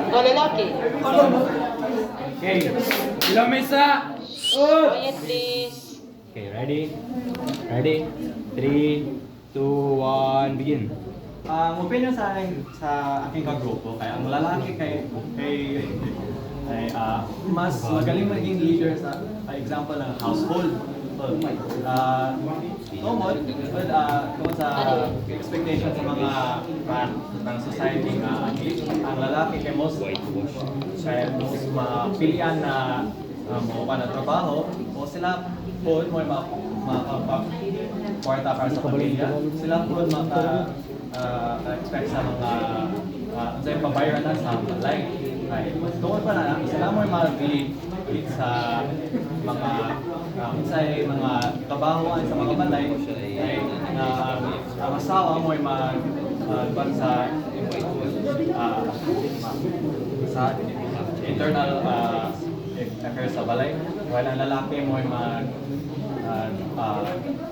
O lalaki. Okay. Ilang mesa? Quiet please. Okay, ready? Ready? 3, 2, 1, begin. Ang opinion sa aking kagrupo kay ang lalaki mas magaling maging leader sa example ng household. Tungkol sa expectation sa mga ng society nga ang lalaki kay most mapilian na mo na trabaho o sila po mo makapagporta para sa pamilya. Sila po expect sa mga sa pabayaran na sa balay. Tungkol pa na sila mo mag-lead sa mga mga trabahoan sa mga balay ay ang asawa mo ay sa internal affairs sa balay, while ang lalaki mo ay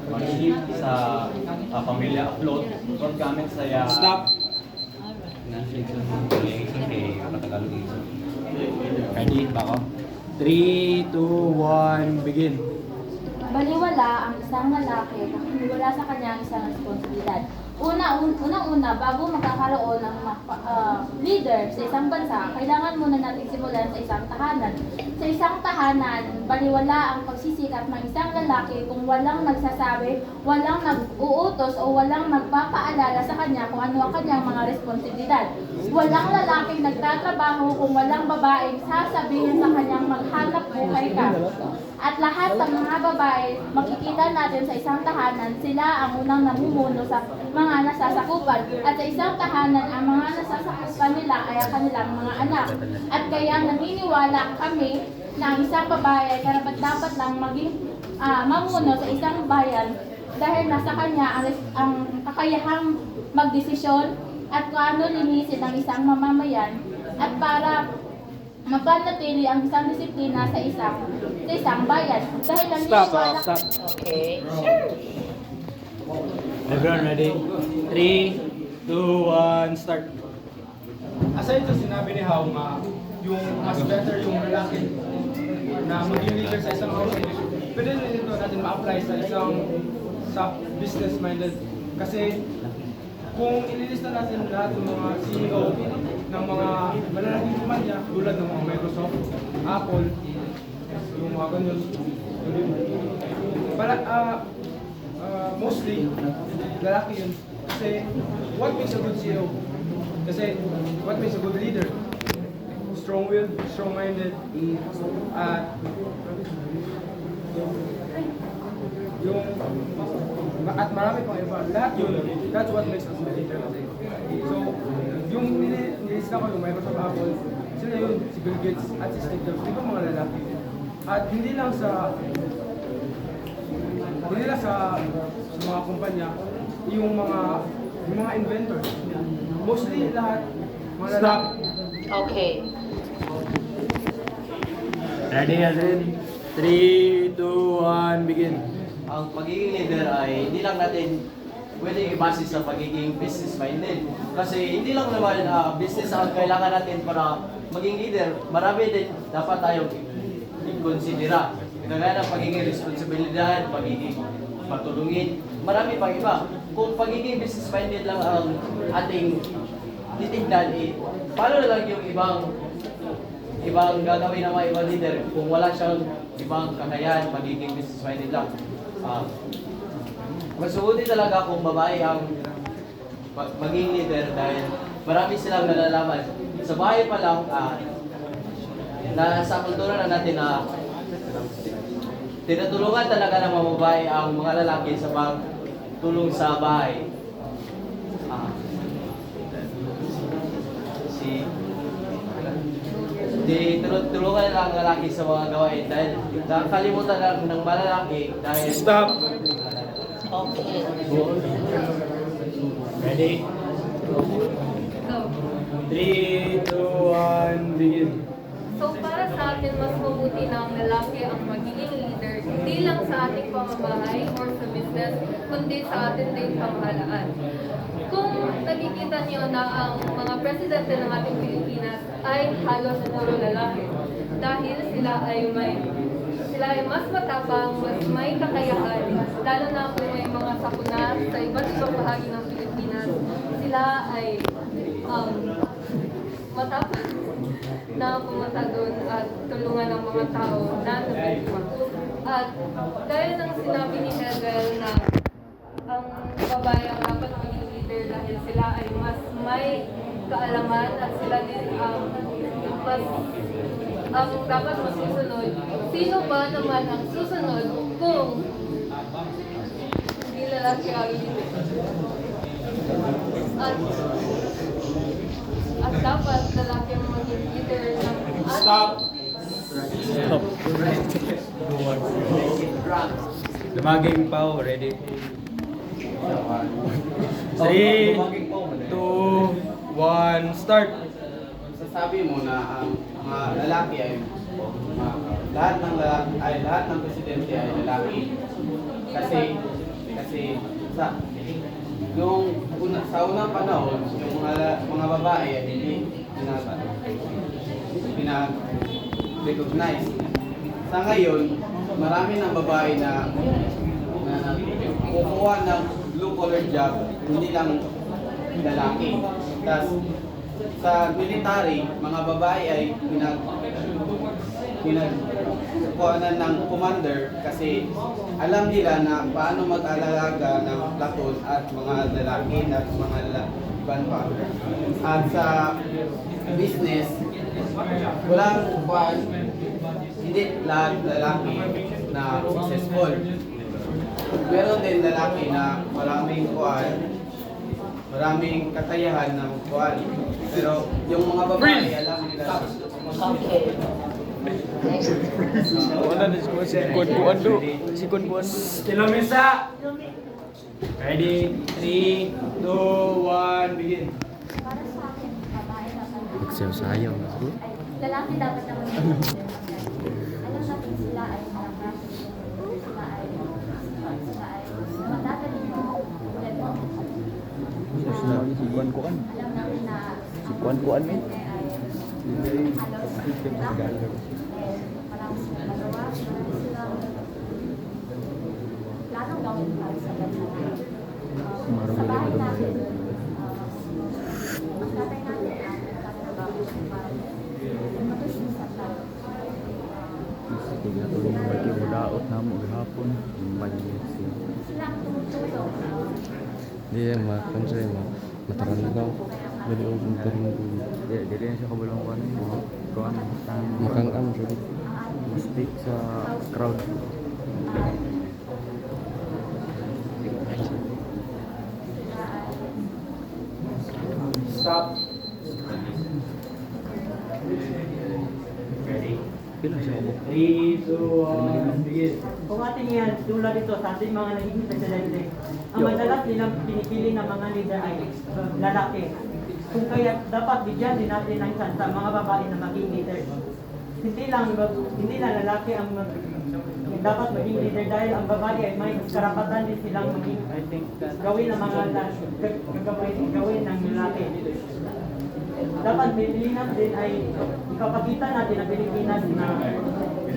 mag-keep sa pamilya afloat kung gamit sa Stop. Ready? Bako. 3, 2, 1, begin. Baliwala ang isang lalaki kapag wala sa kanya ang isang responsibilidad. Unang-una, bago magkakaroon ng leader sa isang bansa, kailangan muna natin simulan sa isang tahanan. Sa isang tahanan, baliwala ang pagsisikap ng isang lalaki kung walang nagsasabi, walang nag-uutos o walang magpapaalala sa kanya kung ano ang kanyang mga responsibilidad. Walang lalaking nagtatrabaho kung walang babaeng sasabihin sa kanyang maghanap buhay ka. At lahat ng mga babae, makikita natin sa isang tahanan, sila ang unang namumuno sa mga nasasakupan. At sa isang tahanan, ang mga nasasakupan nila ay ang kanilang mga anak. At kaya naniniwala kami na ang isang babae ay karapat-dapat lang maging mamuno sa isang bayan dahil nasa kanya ang kakayahang magdesisyon at kung ano linisin ng isang mamamayan at para mapanatili ang isang disiplina sa isang bayan. Dahil naniniwala... Stop. Okay. Everyone ready? 3, 2, 1, start. Aside sa sinabi ni Hao nga, yung mas better yung lalaki na maging leader sa isang household, pwede rin ito natin ma-apply sa business-minded. Kasi kung ililista natin lahat ng mga CEO ng mga malalaking kumpanya tulad ng mga Microsoft, Apple, yung mga ganyan, mostly lalaki yun. Kasi what makes a good CEO? Kasi what makes a good leader? Strong-willed, strong-minded, at marami pang iba. Lahat yun, that's what makes us a leader. So, yung nilista ko yung Microsoft, Apple, sila yun, si Bill Gates at si Steve Jobs, di ba mga lalaki? At hindi lang sa mga kumpanya, yung mga inventors. Mostly lahat mga lalaki. Okay. Ready, Alvin? 3, 2, 1, begin. ang pagiging leader ay hindi lang natin pwede i-base sa pagiging business-minded. Kasi hindi lang naman business ang kailangan natin para maging leader. Marami din dapat tayong i-considera. Kagaya ng pagiging responsibilidad, pagiging patulungin, marami pang iba. Kung pagiging business-minded lang ang ating titignan, paano na lang yung ibang gagawin ng mga ibang leader kung wala siyang ibang kakayahan, pagiging business-minded lang. Masubuti talaga kung babae ang maging leader dahil marami silang nalalaman. Sa bahay pa lang, nasa kultura na natin na tinutulungan talaga ng mga babae ang mga lalaki sa pagtulong sa bahay. Tinutulungan lang ang lalaki sa mga gawain dahil nakakalimutan lang ng malalaki dahil... Stop! Okay. Ready? 3, 2, 1, begin. So para sa atin, mas mabuti na ang lalaki ang magiging leader, hindi lang sa ating pamamahay or sa business, kundi sa ating din pamahalaan. kung nakikita niyo na ang mga presidente ng ating Pilipinas ay halos puro lalaki. Dahil sila ay mas matapang, mas may kakayahan, lalo na kung may mga sakuna sa iba't ibang bahagi ng Pilipinas. Sila ay matapang na pumunta doon at tulungan ng mga tao na nabiktima. At gaya ng sinabi ni Hegel na ang babae ang dapat maging leader dahil sila ay mas may kaalaman at sila din mas ang dapat masusunod. Sino ba naman ang susunod kung hindi lalaki ang leader? At dapat lalaki ang maging leader ng Stop! Lumaging pao, ready? 3, 2, 1, start! Sasabi mo na ang mga lalaki ay lahat ng presidente ay lalaki. Kasi sa unang panahon, yung mga babae ay hindi recognize. Sa ngayon, marami ng babae na kukuha ng blue-collar job, hindi lang lalaki. Tapos, sa military, mga babae ay pinagkuhanan ng commander kasi alam nila na paano mag-alalaga ng platoon at mga lalaki at mga iban pa. At sa business, walang kuhan, hindi lahat lalaki na successful. Meron din lalaki na maraming kakayahan ng kuhan. Pero yung mga babae, alam nila. Okay. Next. Wala na si Kuan do. Si Kuan. Kilomisa! Ready? 3, 2, 1, begin. Para sa akin, babae dapat Sayang. lalaki dapat naman yung leader. Alam natin sila ay malakas, sila ay magdagaling mo. Tulad mo. Si Kuan. Alam namin na Si Kuan eh. halos lahat. Parang magawa, silang planong gawin para sa bansa natin. Sa bahay natin, ang tatay natin ang tatrabaho para matusok sa tao. Daot na mo gahapon. Maliit siya. Sila ang tumutulong. Hindi makansa mataran na daw. Dali o punta rin ng Dili na siya kabalong kuan mo. Kuan makang am siya. stick sa crowd. Stop! Ready? Pila siya mo? 3, 2, 1, begin. Kung ating yan, tulad dito sa ating mga naging presidente, ang madalas nilang pinipili ng mga leader ay lalaki. Kung kaya dapat bigyan din natin ng chance sa mga babae na maging leader. Hindi lang lalaki ang dapat maging leader dahil ang babae ay may karapatan din silang maging gawin ng mga gawin ng lalaki. Dapat Pilipinas din ay ipapakita natin ang Pilipinas na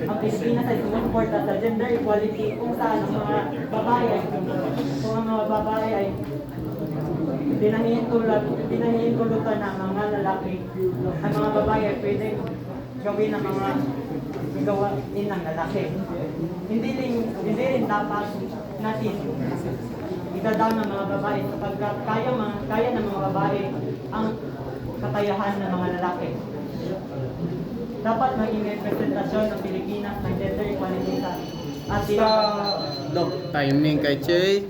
ang Pilipinas ay sumusuporta sa gender equality kung saan ang mga babae ay pinahihintulutan ng mga lalaki, ang mga babae ay pwedeng gawin ng mga gawain ng lalaki. Hindi rin dapat natin idadaan ng mga babae sapagkat kaya ng mga babae ang katayahan ng mga lalaki. Dapat maging representasyon ng Pilipinas ng gender equality sa ating Dok, timing kay Che.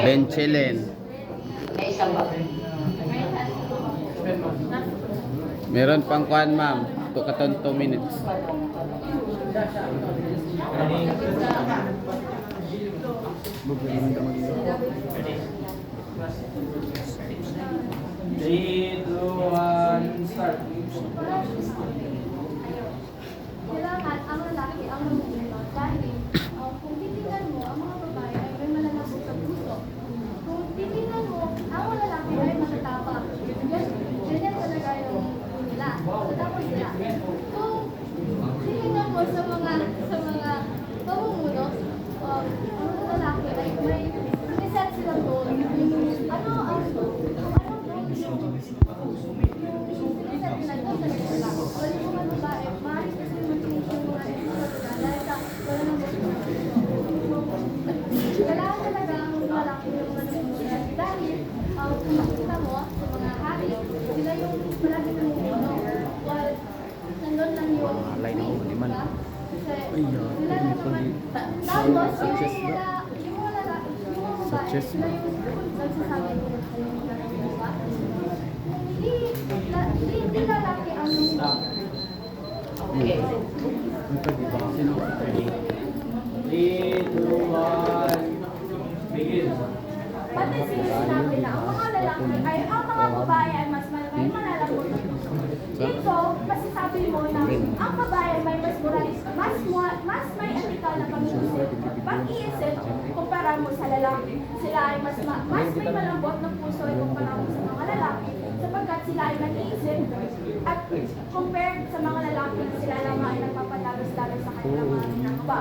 Benchelen. May isa pa. Meron pang kuan ma'am. Tukaton 2 minutes. Three, two, one, start. Kailangan ang lalaki ang mamuno dahil kung titingnan mo, ang mga babae ay may malalapot sa puso. palagi kami well, nandun lang yung Alay na ako, liman. kasi Ay, sila lang naman. Tapos yung mga lalaki, sila yung nagsasabi ko hindi lalaki ang Okay. 3, 2, 1, begin. pati sinabi na ang mga lalaki ay ang mga babae ay mas may malalambot na puso. Dito, masasabi mo na ang babae may mas may etikal na pag-iisip kumpara mo sa lalaki. Sila ay mas may malambot na puso kumpara mo sa mga lalaki sapagkat sila ay nag-iisip at compared sa mga lalaki na sila lang ay nagpapadalos-dalos sa kanilang mga ginagawa.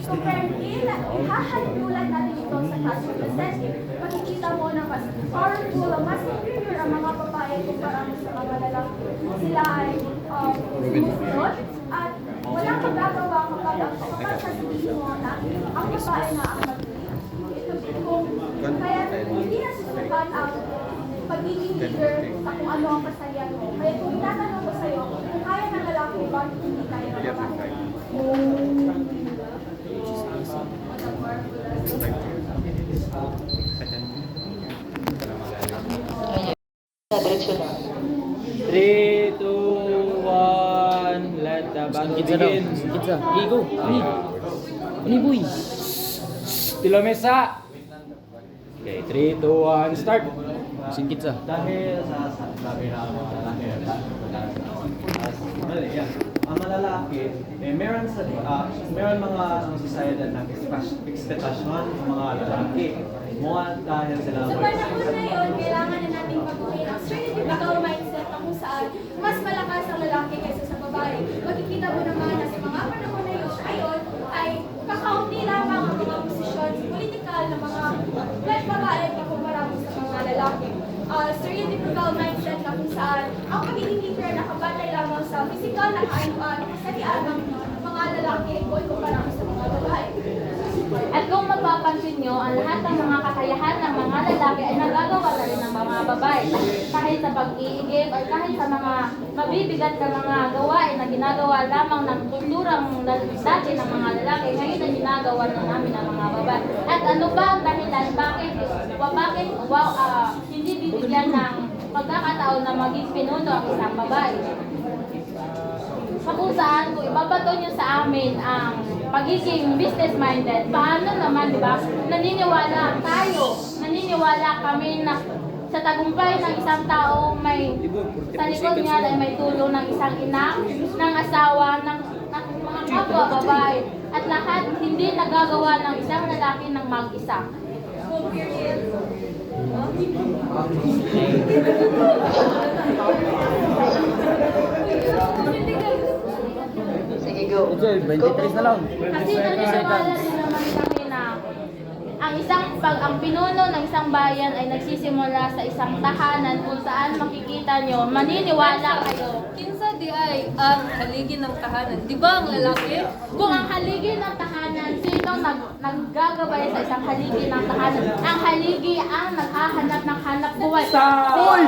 Compared ihahatulan natin ito sa classroom setting. Makikita mo na mas powerful, mas superior ang mga babae kumpara mo sa mga lalaki. Sila ay sumusunod at walang magagawa kapag sasabihin mo na ang babae na ang kaya hindi na susukan ang pagiging leader sa kung ano ang kasalian mo. Kaya kung tatanong ko sa'yo, kung kaya ng lalaki, bakit hindi kaya ng babae? Diretso na. 3, 2, 1, let the band begin. Kitsa, Gigo. Ani boy. Tilo mesa. Okay, 3, 2, 1, start. Sin kitsa. Dahil sa sabi na ang mga lalaki, ang mga lalaki, meron mga society na expectation sa mga lalaki. Mga dahil sila Sa panahon na yun, kailangan na natin baguhin ang stereotypical mindset na kung saan mas malakas ang lalaki kaysa sa babae. Makikita mo naman na sa mga panahon na yun, ay kakaunti lamang ang mga posisyon political na mga babae kumpara mo sa mga lalaki. Stereotypical mindset na kung saan ang pagiging leader nakabatay lamang sa physical na kasalian ng mga lalaki kumpara mo sa mga babae. At kung mapapansin nyo, ang lahat ng mga kakayahan ng mga lalaki ay nagagawa na rin ng mga babae. Kahit sa pag-iigib at kahit sa mga mabibigat na mga gawain na ginagawa lamang ng kulturang dati ng mga lalaki, ngayon ay ginagawa na namin ng mga babae. At ano ba ang dahilan? Bakit hindi bibigyan ng pagkakataon na maging pinuno ang isang babae? Sa kung saan, kung ibabato nyo sa amin ang pagiging business-minded, paano naman, di ba? Naniniwala kami na sa tagumpay ng isang tao may sa likod niya ay may tulong ng isang ina, ng asawa, ng mga kapwa babae, at lahat hindi nagagawa ng isang lalaki ng mag-isa. Sige, go. Ito, 23 na lang. Kasi naniniwala din naman kami na ang pinuno ng isang bayan ay nagsisimula sa isang tahanan kung saan makikita nyo, maniniwala kayo. Kinsa di ay ang haligi ng tahanan. Di ba ang lalaki? Kung ang haligi ng tahanan, sino naggagabay sa isang haligi ng tahanan? Ang haligi ang naghahanap ng hanap buhay. Uy!